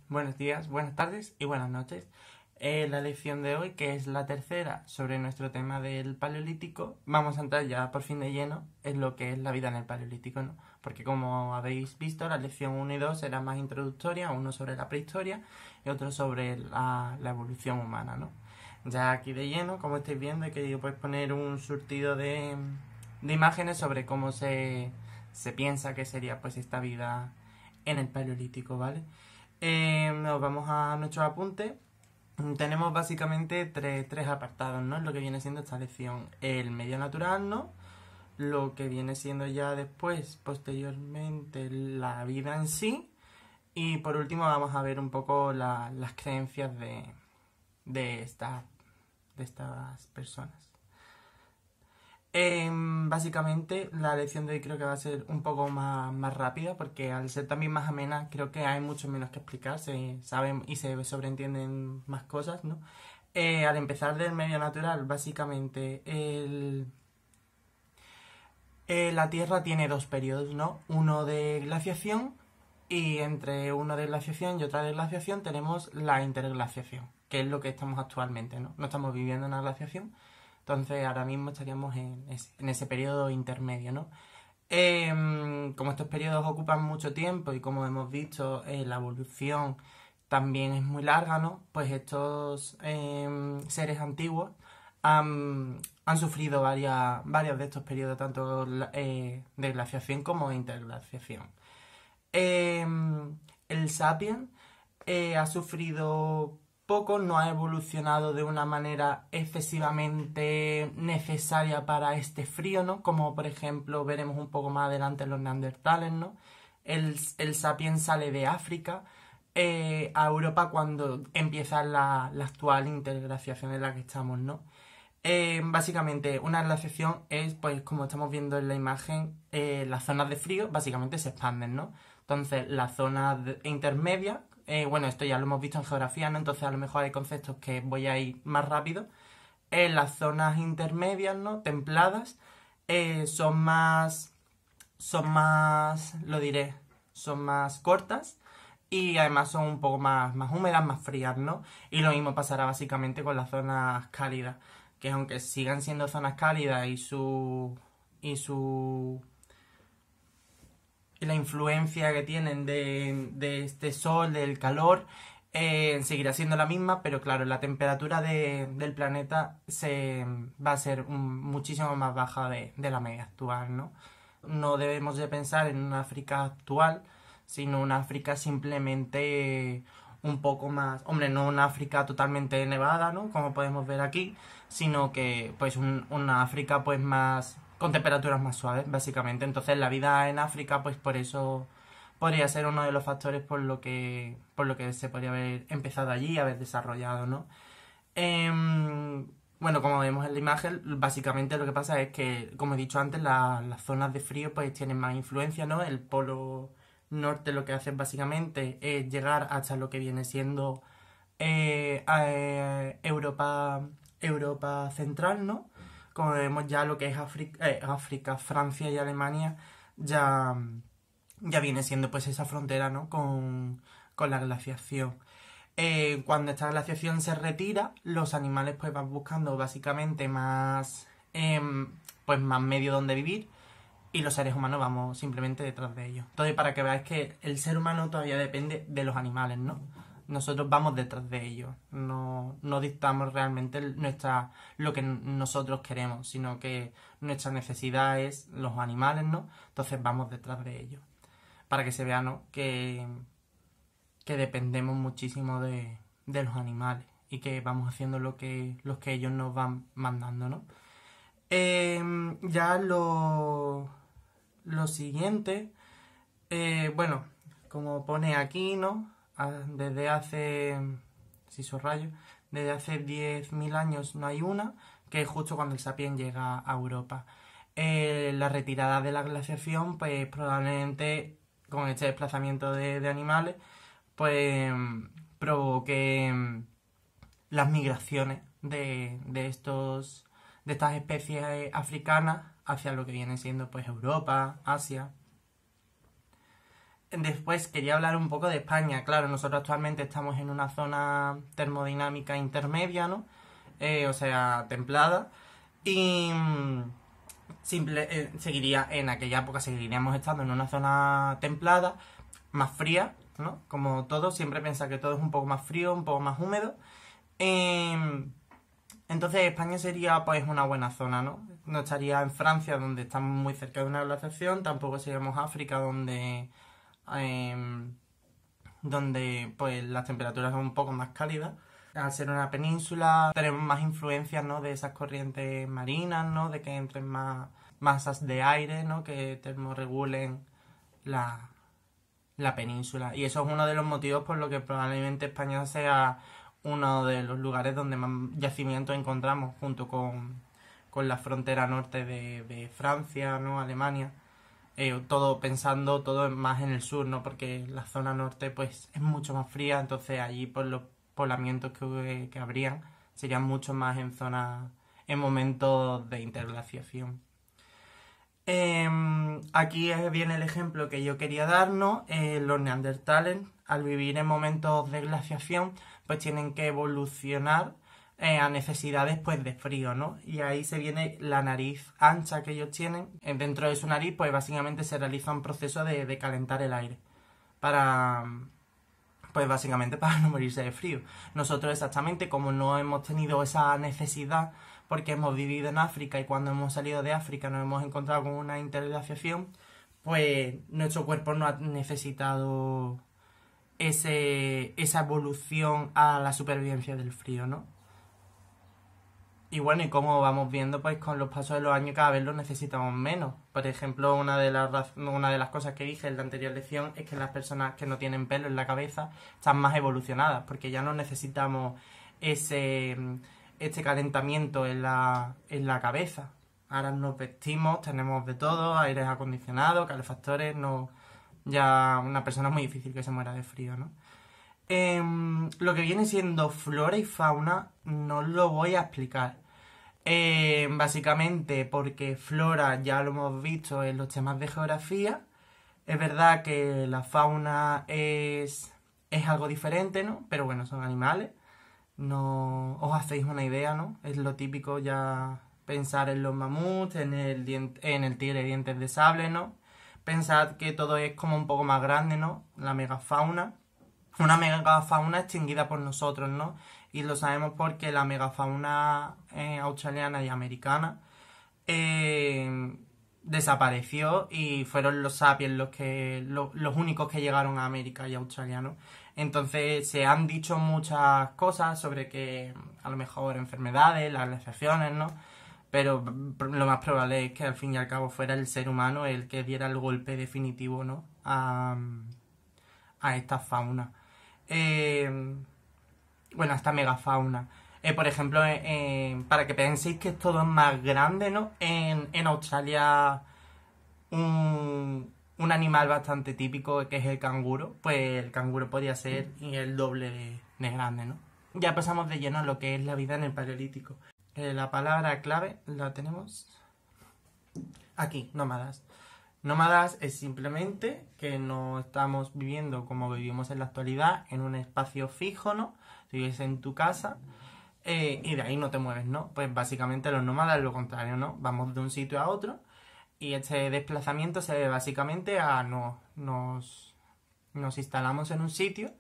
Buenos días, buenas tardes y buenas noches. La lección de hoy, que es la tercera sobre nuestro tema del Paleolítico, vamos a entrar ya por fin de lleno en lo que es la vida en el Paleolítico, ¿no? Porque como habéis visto, la lección 1 y 2 era más introductoria, uno sobre la prehistoria y otro sobre la evolución humana, ¿no? Ya aquí de lleno, como estáis viendo, he querido pues poner un surtido de imágenes sobre cómo se piensa que sería pues esta vida en el Paleolítico, ¿vale? Nos vamos a nuestro apunte. Tenemos básicamente tres apartados, ¿no? Lo que viene siendo esta lección. El medio natural, ¿no? Lo que viene siendo ya después, posteriormente, la vida en sí. Y por último vamos a ver un poco las creencias de, esta- de estas personas. Básicamente la lección de hoy creo que va a ser un poco más rápida porque al ser también más amena creo que hay mucho menos que explicar, se saben y se sobreentienden más cosas, ¿no? Al empezar del medio natural, básicamente la Tierra tiene dos periodos, ¿no? Uno de glaciación y entre uno de glaciación y otra de glaciación tenemos la interglaciación, que es lo que estamos actualmente, ¿no? No estamos viviendo una glaciación, entonces ahora mismo estaríamos en ese periodo intermedio, ¿no? Como estos periodos ocupan mucho tiempo y como hemos visto, la evolución también es muy larga, ¿no? Pues estos seres antiguos han sufrido varios de estos periodos, tanto de glaciación como de interglaciación. El Sapiens ha sufrido poco, no ha evolucionado de una manera excesivamente necesaria para este frío, ¿no? Como por ejemplo veremos un poco más adelante los neandertales, ¿no? El Sapiens sale de África a Europa cuando empieza la actual interglaciación en la que estamos, ¿no? Básicamente, una glaciación es, pues, como estamos viendo en la imagen, las zonas de frío básicamente se expanden, ¿no? Entonces, las zonas intermedias, bueno, esto ya lo hemos visto en geografía, ¿no? Entonces, a lo mejor hay conceptos que voy a ir más rápido. Las zonas intermedias, ¿no? Templadas, lo diré, son más cortas y además son un poco más húmedas, más frías, ¿no? Y lo mismo pasará básicamente con las zonas cálidas, que aunque sigan siendo zonas cálidas y la influencia que tienen de este sol, del calor, seguirá siendo la misma, pero claro, la temperatura del planeta va a ser muchísimo más baja de la media actual, ¿no? No debemos de pensar en una África actual, sino una África simplemente un poco más, hombre, no una África totalmente nevada, ¿no? Como podemos ver aquí, sino que pues una África pues más con temperaturas más suaves, básicamente. Entonces la vida en África, pues por eso podría ser uno de los factores por lo que se podría haber empezado allí, haber desarrollado, ¿no? Bueno, como vemos en la imagen, básicamente lo que pasa es que, como he dicho antes, las zonas de frío pues tienen más influencia, ¿no? El polo norte lo que hace básicamente es llegar hasta lo que viene siendo Europa central, ¿no? Como vemos ya lo que es África, Francia y Alemania ya viene siendo pues esa frontera, ¿no? Con la glaciación. Cuando esta glaciación se retira, los animales pues van buscando básicamente pues más medio donde vivir y los seres humanos vamos simplemente detrás de ellos. Entonces, para que veáis que el ser humano todavía depende de los animales, ¿no? Nosotros vamos detrás de ellos, no dictamos realmente lo que nosotros queremos, sino que nuestra necesidad es los animales, ¿no? Entonces vamos detrás de ellos, para que se vea, ¿no? Que dependemos muchísimo de los animales y que vamos haciendo lo que ellos nos van mandando, ¿no? Ya lo siguiente, bueno, como pone aquí, ¿no? Desde hace, si subrayo, desde hace 10.000 años no hay una, que es justo cuando el Sapiens llega a Europa. La retirada de la glaciación, pues probablemente con este desplazamiento de animales, pues provoque las migraciones de estas especies africanas hacia lo que viene siendo pues Europa, Asia. Después quería hablar un poco de España. Claro, nosotros actualmente estamos en una zona termodinámica intermedia, ¿no? O sea, templada. Y seguiría, en aquella época seguiríamos estando en una zona templada, más fría, ¿no? Como todo, siempre piensa que todo es un poco más frío, un poco más húmedo. Entonces España sería pues una buena zona, ¿no? No estaría en Francia, donde estamos muy cerca de una glaciación, tampoco seríamos África, em, donde pues las temperaturas son un poco más cálidas. Al ser una península tenemos más influencias, ¿no? De esas corrientes marinas, ¿no? De que entren más masas de aire, ¿no? Que termorregulen la, la península. Y eso es uno de los motivos por los que probablemente España sea uno de los lugares donde más yacimientos encontramos, junto con la frontera norte de Francia, ¿no? Alemania. Todo pensando todo más en el sur, ¿no? Porque la zona norte pues es mucho más fría, entonces allí por los poblamientos que habrían serían mucho más en zonas, en momentos de interglaciación. Aquí viene el ejemplo que yo quería darnos. Los neandertales, al vivir en momentos de glaciación, pues tienen que evolucionar a necesidades pues de frío, ¿no? Y ahí se viene la nariz ancha que ellos tienen. Dentro de su nariz, pues básicamente se realiza un proceso de calentar el aire para, pues básicamente para no morirse de frío. Nosotros exactamente como no hemos tenido esa necesidad porque hemos vivido en África y cuando hemos salido de África nos hemos encontrado con una interglaciación, pues nuestro cuerpo no ha necesitado esa evolución a la supervivencia del frío, ¿no? Y bueno, y como vamos viendo, pues con los pasos de los años cada vez lo necesitamos menos. Por ejemplo, una de las cosas que dije en la anterior lección es que las personas que no tienen pelo en la cabeza están más evolucionadas, porque ya no necesitamos este calentamiento en la cabeza. Ahora nos vestimos, tenemos de todo, aires acondicionados, calefactores, no, ya una persona es muy difícil que se muera de frío, ¿no? Lo que viene siendo flora y fauna no lo voy a explicar. Básicamente porque flora ya lo hemos visto en los temas de geografía. Es verdad que la fauna es algo diferente, ¿no? Pero bueno, son animales. No os hacéis una idea, ¿no? Es lo típico ya pensar en los mamuts, en el tigre de dientes de sable, ¿no? Pensad que todo es como un poco más grande, ¿no? La megafauna. Una megafauna extinguida por nosotros, ¿no? Y lo sabemos porque la megafauna australiana y americana desapareció y fueron los sapiens los únicos que llegaron a América y Australia, ¿no? Entonces se han dicho muchas cosas sobre que a lo mejor enfermedades, las glaciaciones, ¿no? Pero lo más probable es que al fin y al cabo fuera el ser humano el que diera el golpe definitivo, ¿no? A esta fauna. Bueno, esta megafauna. Por ejemplo, para que penséis que todo es más grande, ¿no? En Australia, un animal bastante típico que es el canguro, pues el canguro podría ser el doble de grande, ¿no? Ya pasamos de lleno a lo que es la vida en el Paleolítico. La palabra clave la tenemos aquí, nómadas. Nómadas es simplemente que no estamos viviendo como vivimos en la actualidad en un espacio fijo, ¿no? Vives en tu casa y de ahí no te mueves, ¿no? Pues básicamente los nómadas es lo contrario, ¿no? Vamos de un sitio a otro y este desplazamiento se debe básicamente a nos instalamos en un sitio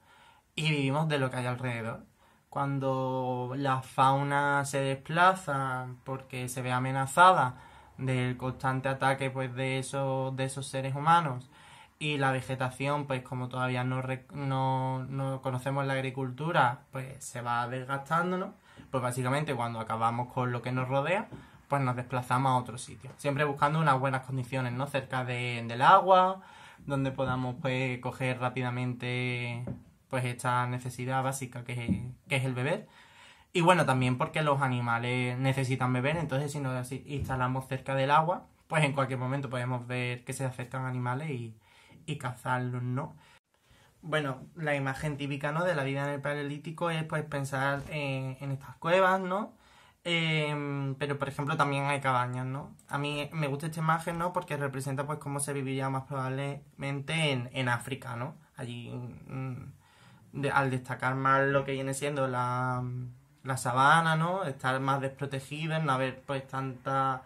y vivimos de lo que hay alrededor. Cuando la fauna se desplaza porque se ve amenazada del constante ataque pues de esos seres humanos y la vegetación pues como todavía no conocemos la agricultura pues se va desgastando, ¿no? Pues básicamente cuando acabamos con lo que nos rodea pues nos desplazamos a otro sitio, siempre buscando unas buenas condiciones, ¿no? Cerca del agua, donde podamos pues coger rápidamente pues esta necesidad básica que es el beber. Y bueno, también porque los animales necesitan beber, entonces si nos instalamos cerca del agua, pues en cualquier momento podemos ver que se acercan animales y cazarlos, ¿no? Bueno, la imagen típica, ¿no? De la vida en el Paleolítico es pues pensar en estas cuevas, ¿no? Pero, por ejemplo, también hay cabañas, ¿no? A mí me gusta esta imagen, ¿no? Porque representa, pues, cómo se viviría más probablemente en África, ¿no? Allí, al destacar más lo que viene siendo la sabana, ¿no? Estar más desprotegidos, no haber, pues, tanta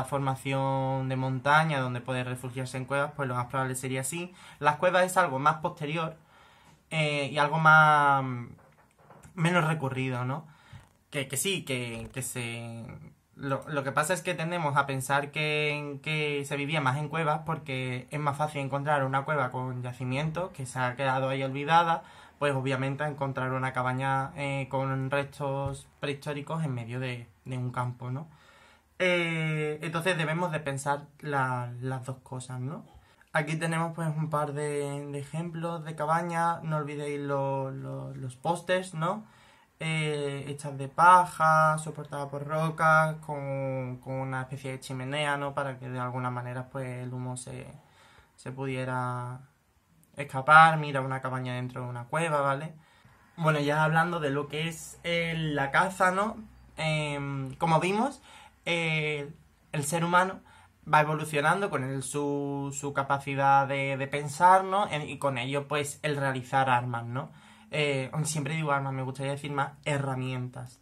formación de montaña donde poder refugiarse en cuevas, pues lo más probable sería así. Las cuevas es algo más posterior y algo más menos recurrido, ¿no? Que sí, que se... Lo que pasa es que tendemos a pensar que se vivía más en cuevas porque es más fácil encontrar una cueva con yacimientos que se ha quedado ahí olvidada, pues obviamente encontrar una cabaña con restos prehistóricos en medio de un campo, ¿no? Entonces debemos de pensar las dos cosas, ¿no? Aquí tenemos pues un par de ejemplos de cabañas, no olvidéis los pósters, ¿no? Hechas de paja, soportadas por rocas, con una especie de chimenea, ¿no? Para que de alguna manera pues el humo se pudiera escapar. Mira, una cabaña dentro de una cueva, ¿vale? Bueno, ya hablando de lo que es la caza, ¿no? Como vimos, eh, el ser humano va evolucionando con su capacidad de pensar, ¿no? Y con ello, pues, el realizar armas, ¿no? Siempre digo armas, me gustaría decir más herramientas.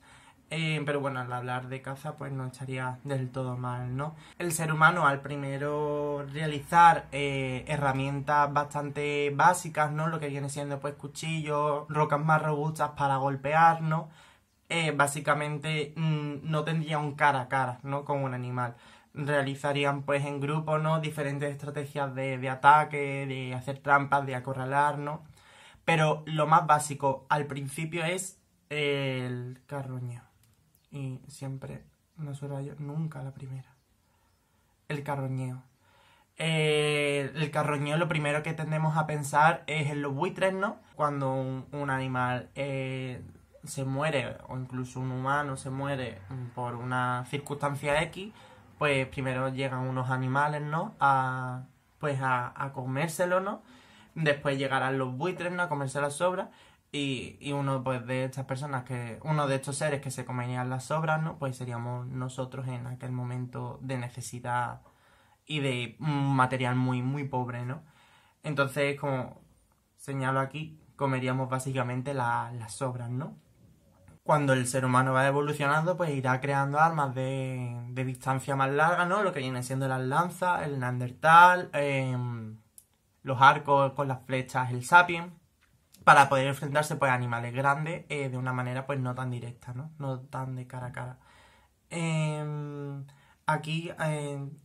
Pero bueno, al hablar de caza, pues no estaría del todo mal, ¿no? El ser humano, al primero realizar herramientas bastante básicas, ¿no? Lo que viene siendo, pues, cuchillos, rocas más robustas para golpear, ¿no? Básicamente no tendría un cara a cara, ¿no? Con un animal. Realizarían, pues, en grupo, ¿no? Diferentes estrategias de ataque, de hacer trampas, de acorralar, ¿no? Pero lo más básico al principio es el carroñeo. Y siempre, no subrayo nunca la primera. El carroñeo. El carroñeo lo primero que tendemos a pensar es en los buitres, ¿no? Cuando un animal se muere, o incluso un humano se muere por una circunstancia X, pues primero llegan unos animales, ¿no? Pues a comérselo, ¿no? Después llegarán los buitres, ¿no? A comerse las sobras. Y uno pues de estas personas uno de estos seres que se comerían las sobras, ¿no? Pues seríamos nosotros en aquel momento de necesidad y de un material muy, muy pobre, ¿no? Entonces, como señalo aquí, comeríamos básicamente las sobras, ¿no? Cuando el ser humano va evolucionando, pues irá creando armas de distancia más larga, ¿no? Lo que viene siendo las lanzas, el Neandertal, los arcos con las flechas, el Sapien, para poder enfrentarse pues, a animales grandes de una manera pues no tan directa, ¿no? No tan de cara a cara. Aquí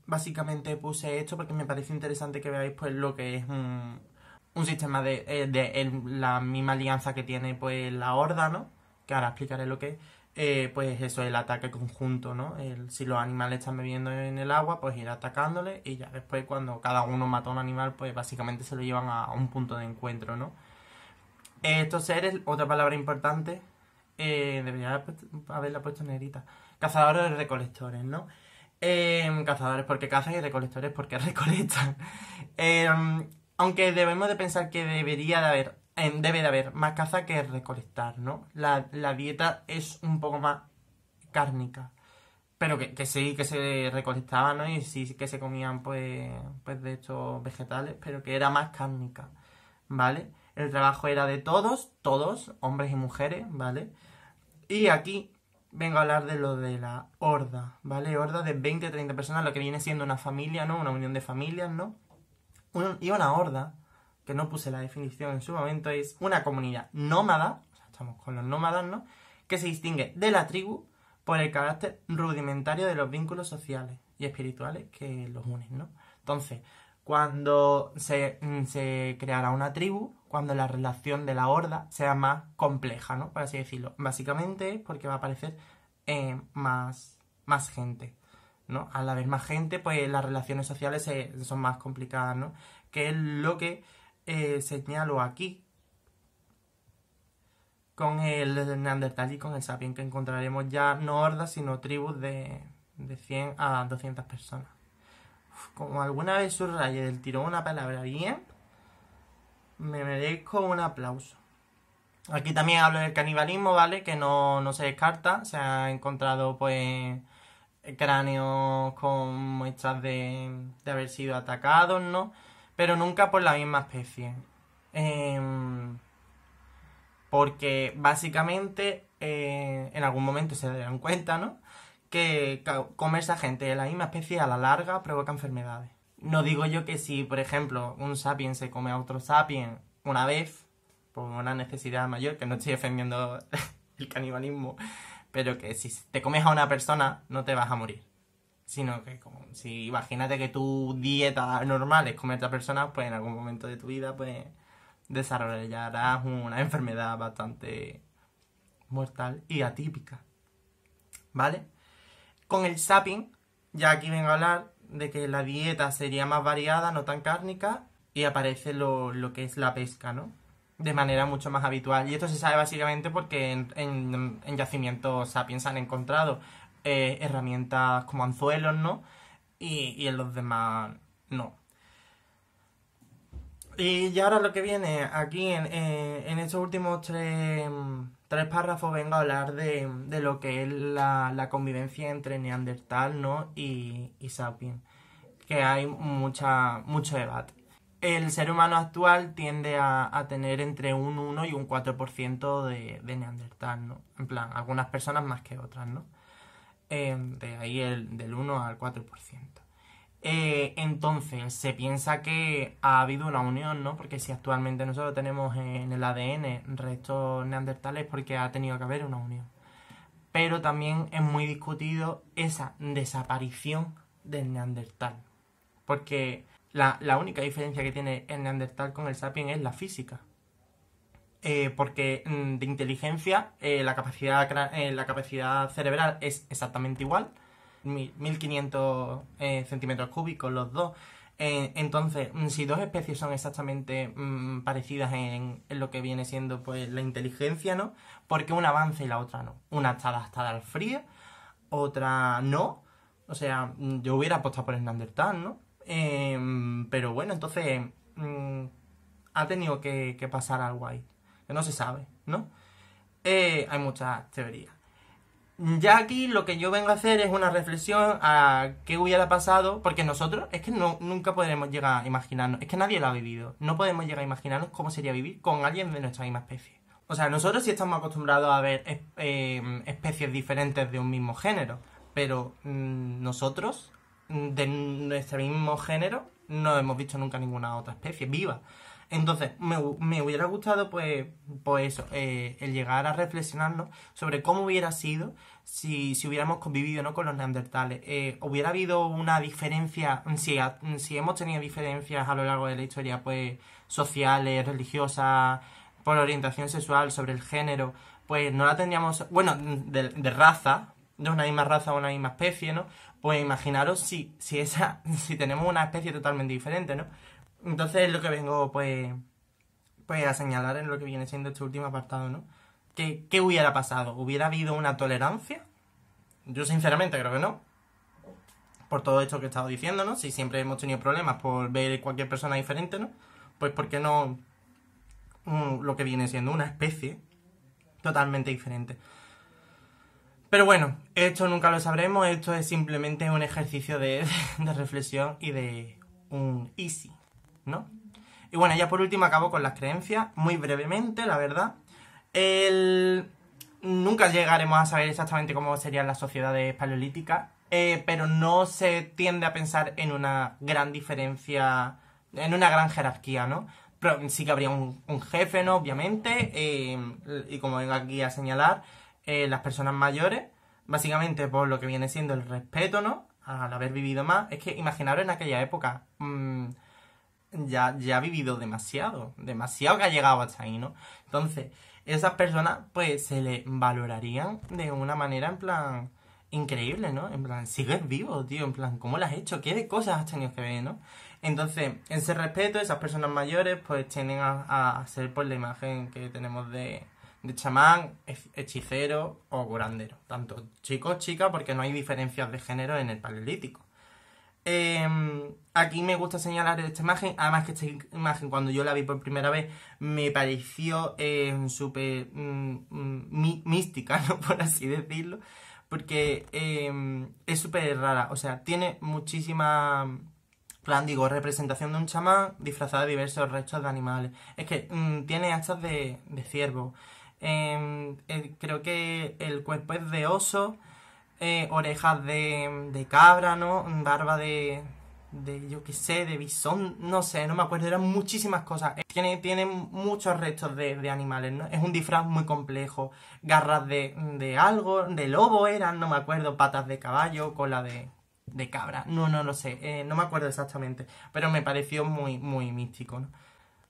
básicamente puse esto porque me parece interesante que veáis pues lo que es un sistema de la misma alianza que tiene pues la Horda, ¿no? Que ahora explicaré lo que es. Pues eso, el ataque conjunto, ¿no? Si los animales están bebiendo en el agua, pues ir atacándoles y ya después cuando cada uno mata a un animal, pues básicamente se lo llevan a un punto de encuentro, ¿no? Estos seres, otra palabra importante, debería haberla puesto en negrita. Cazadores y recolectores, ¿no? Cazadores porque cazan y recolectores porque recolectan. Eh, Aunque debemos de pensar que debe de haber más caza que recolectar, ¿no? La dieta es un poco más cárnica. Pero que sí, que se recolectaban, ¿no? Y sí que se comían, pues de estos vegetales, pero que era más cárnica, ¿vale? El trabajo era de todos, hombres y mujeres, ¿vale? Y aquí vengo a hablar de lo de la horda, ¿vale? Horda de 20 a 30 personas, lo que viene siendo una familia, ¿no? Una unión de familias, ¿no? Y una horda, que no puse la definición en su momento, es una comunidad nómada, o sea, estamos con los nómadas, ¿no? Que se distingue de la tribu por el carácter rudimentario de los vínculos sociales y espirituales que los unen, ¿no? Entonces, cuando se creará una tribu, cuando la relación de la horda sea más compleja, ¿no? Por así decirlo. Básicamente es porque va a aparecer más gente, ¿no? Al haber más gente, pues las relaciones sociales son más complicadas, ¿no? Que es lo que señalo aquí con el Neandertal y con el Sapien, que encontraremos ya no hordas, sino tribus de 100 a 200 personas. Como alguna vez subrayé del tirón una palabra bien, me merezco un aplauso. Aquí también hablo del canibalismo, ¿vale? Que no se descarta. Se han encontrado, pues, cráneos con muestras de haber sido atacados, ¿no? Pero nunca por la misma especie. Porque básicamente en algún momento se darán cuenta, ¿no? Que comerse a gente de la misma especie a la larga provoca enfermedades. No digo yo que si, por ejemplo, un sapiens se come a otro sapiens una vez, por una necesidad mayor, que no estoy defendiendo el canibalismo, pero que si te comes a una persona no te vas a morir. Sino que como, si imagínate que tu dieta normal es comer a personas, pues en algún momento de tu vida pues desarrollarás una enfermedad bastante mortal y atípica. ¿Vale? Con el sapiens, ya aquí vengo a hablar de que la dieta sería más variada, no tan cárnica, y aparece lo que es la pesca, ¿no? De manera mucho más habitual. Y esto se sabe básicamente porque en yacimientos sapiens han encontrado herramientas como anzuelos, ¿no? Y en los demás no. Y ahora lo que viene aquí en estos últimos tres párrafos vengo a hablar de lo que es la convivencia entre Neandertal, ¿no? y Sapiens, que hay mucho debate. El ser humano actual tiende a tener entre un 1 y un 4% de Neandertal, ¿no? En plan, algunas personas más que otras, ¿no? De ahí del 1 al 4%. Entonces, se piensa que ha habido una unión, ¿no? Porque si actualmente nosotros tenemos en el ADN restos neandertales, porque ha tenido que haber una unión. Pero también es muy discutido esa desaparición del neandertal. Porque la única diferencia que tiene el neandertal con el sapiens es la física. Porque de inteligencia la capacidad cerebral es exactamente igual. 1500 centímetros cúbicos los dos. Entonces, si dos especies son exactamente parecidas en lo que viene siendo pues la inteligencia, ¿no? Porque una avanza y la otra no. Una está adaptada al frío, otra no. O sea, yo hubiera apostado por el Neandertal, ¿no? Pero bueno, entonces ha tenido que pasar algo ahí. Que no se sabe, ¿no? Hay muchas teorías. Ya aquí lo que yo vengo a hacer es una reflexión a qué hubiera pasado, porque nosotros es que nunca podremos llegar a imaginarnos, es que nadie lo ha vivido, no podemos llegar a imaginarnos cómo sería vivir con alguien de nuestra misma especie. O sea, nosotros sí estamos acostumbrados a ver especies diferentes de un mismo género, pero nosotros de nuestro mismo género no hemos visto nunca ninguna otra especie viva. Entonces, me hubiera gustado, pues eso, el llegar a reflexionarnos sobre cómo hubiera sido si hubiéramos convivido, ¿no? con los neandertales. ¿Hubiera habido una diferencia, si hemos tenido diferencias a lo largo de la historia, pues sociales, religiosas, por orientación sexual, sobre el género, pues no la tendríamos, bueno, de raza, de una misma raza o una misma especie, ¿no? Pues imaginaros si tenemos una especie totalmente diferente, ¿no? Entonces es lo que vengo pues a señalar en lo que viene siendo este último apartado, ¿no? ¿Qué hubiera pasado? ¿Hubiera habido una tolerancia? Yo sinceramente creo que no. Por todo esto que he estado diciendo, ¿no? Si siempre hemos tenido problemas por ver cualquier persona diferente, ¿no? Pues ¿por qué no lo que viene siendo una especie totalmente diferente? Pero bueno, esto nunca lo sabremos. Esto es simplemente un ejercicio de reflexión y de un easy, ¿no? Y bueno, ya por último acabo con las creencias, muy brevemente, la verdad. Nunca llegaremos a saber exactamente cómo serían las sociedades paleolíticas, pero no se tiende a pensar en una gran diferencia, en una gran jerarquía, ¿no? Pero sí que habría un jefe, ¿no? Obviamente, y como vengo aquí a señalar, las personas mayores, básicamente por lo que viene siendo el respeto, ¿no? Al haber vivido más. Es que imaginaros en aquella época, ya ha vivido demasiado que ha llegado hasta ahí, ¿no? Entonces, esas personas, pues, se le valorarían de una manera, en plan, increíble, ¿no? En plan, sigues vivo, tío, en plan, ¿cómo lo has hecho? ¿Qué de cosas has tenido que ver, no? Entonces, ese respeto, esas personas mayores, pues, tienden a ser, pues, la imagen que tenemos de chamán, hechicero o curandero. Tanto chicos, chicas, porque no hay diferencias de género en el paleolítico. Aquí me gusta señalar esta imagen, además que esta imagen cuando yo la vi por primera vez me pareció súper mística, ¿no? Por así decirlo, porque es súper rara, o sea, tiene muchísima, plan, digo, representación de un chamán disfrazado de diversos restos de animales. Es que tiene astas de ciervo, creo que el cuerpo es de oso, orejas de cabra, ¿no? Barba de yo qué sé, de bisón, no sé, no me acuerdo, eran muchísimas cosas. Tiene muchos restos de animales, ¿no? Es un disfraz muy complejo. Garras de algo, de lobo eran, no me acuerdo, patas de caballo, cola de cabra. No lo sé, no me acuerdo exactamente, pero me pareció muy, muy místico, ¿no?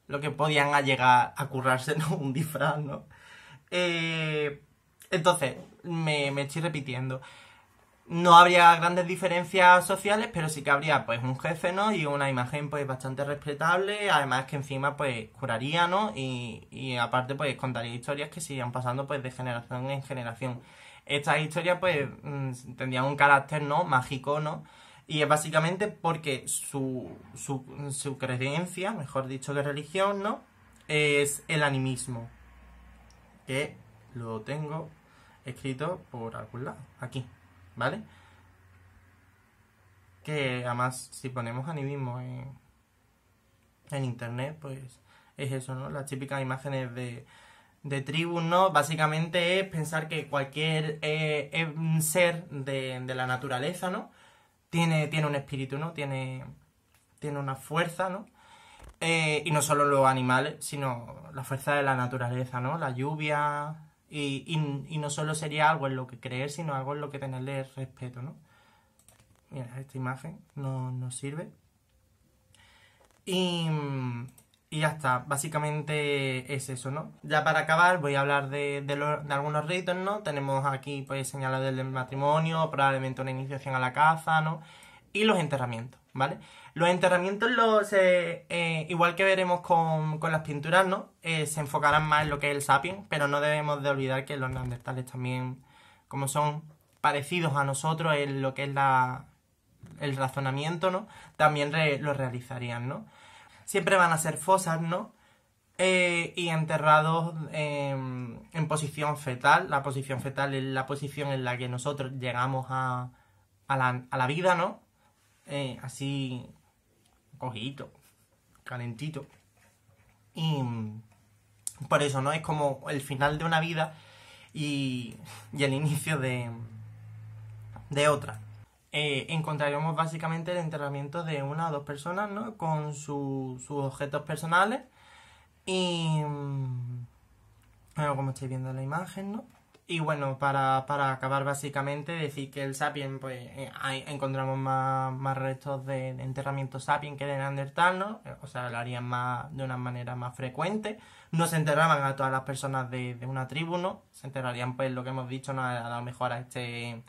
Lo que podían llegar a currarse, ¿no? Un disfraz, ¿no? Entonces, me estoy repitiendo. No habría grandes diferencias sociales, pero sí que habría pues un jefe, ¿no? Y una imagen pues bastante respetable, además que encima pues curaría, ¿no? Y aparte pues contaría historias que sigan pasando pues de generación en generación. Estas historias pues tendrían un carácter, ¿no? Mágico, ¿no? Y es básicamente porque su creencia, mejor dicho que religión, ¿no? Es el animismo, que lo tengo escrito por algún lado, aquí, ¿vale? Que además si ponemos animismo en internet, pues es eso, ¿no? Las típicas imágenes de tribus, ¿no? Básicamente es pensar que cualquier ser de la naturaleza, ¿no? Tiene un espíritu, ¿no? Tiene una fuerza, ¿no? Y no solo los animales, sino la fuerza de la naturaleza, ¿no? La lluvia. Y no solo sería algo en lo que creer, sino algo en lo que tenerle respeto, ¿no? Mira, esta imagen no nos sirve. Y, y ya está, básicamente es eso, ¿no? Ya para acabar voy a hablar de algunos ritos, ¿no? Tenemos aquí pues señalado el del matrimonio, probablemente una iniciación a la caza, ¿no? Y los enterramientos, ¿vale? Los enterramientos, igual que veremos con las pinturas, ¿no? Se enfocarán más en lo que es el sapiens, pero no debemos de olvidar que los neandertales también, como son parecidos a nosotros en lo que es el razonamiento, ¿no? También lo realizarían, ¿no? Siempre van a ser fosas, ¿no? Y enterrados en posición fetal. La posición fetal es la posición en la que nosotros llegamos a la vida, ¿no? Así, cogidito, calentito. Y por eso, ¿no? Es como el final de una vida y el inicio de otra. Encontraremos básicamente el enterramiento de una o dos personas, ¿no? Con sus objetos personales. Y bueno, como estáis viendo en la imagen, ¿no? Y bueno, para acabar básicamente, decir que el Sapien, pues encontramos más restos de enterramiento Sapien que de Neandertal, ¿no? O sea, lo harían de una manera más frecuente. No se enterraban a todas las personas de una tribu, ¿no? Se enterrarían, pues, lo que hemos dicho, ¿no? A lo mejor a este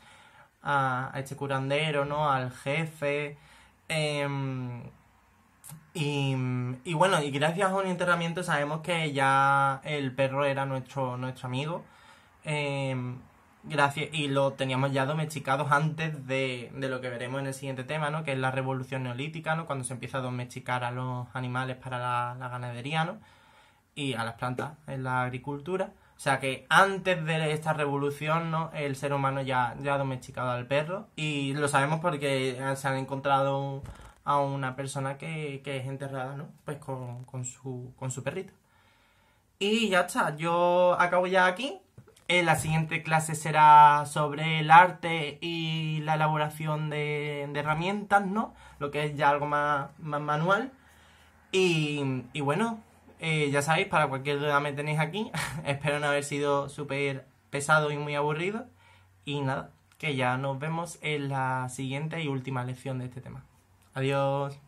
curandero, ¿no? Al jefe. Y bueno, y gracias a un enterramiento sabemos que ya el perro era nuestro amigo. Gracias, y lo teníamos ya domesticados antes de lo que veremos en el siguiente tema, ¿no? Que es la revolución neolítica, ¿no? Cuando se empieza a domesticar a los animales para la ganadería, ¿no? Y a las plantas en la agricultura. O sea que antes de esta revolución, ¿no? El ser humano ya ha domesticado al perro. Y lo sabemos porque se han encontrado a una persona que es enterrada, ¿no? Pues con su perrito. Y ya está, yo acabo ya aquí. La siguiente clase será sobre el arte y la elaboración de herramientas, ¿no? Lo que es ya algo más manual. Y bueno, ya sabéis, para cualquier duda me tenéis aquí. Espero no haber sido súper pesado y muy aburrido. Y nada, que ya nos vemos en la siguiente y última lección de este tema. Adiós.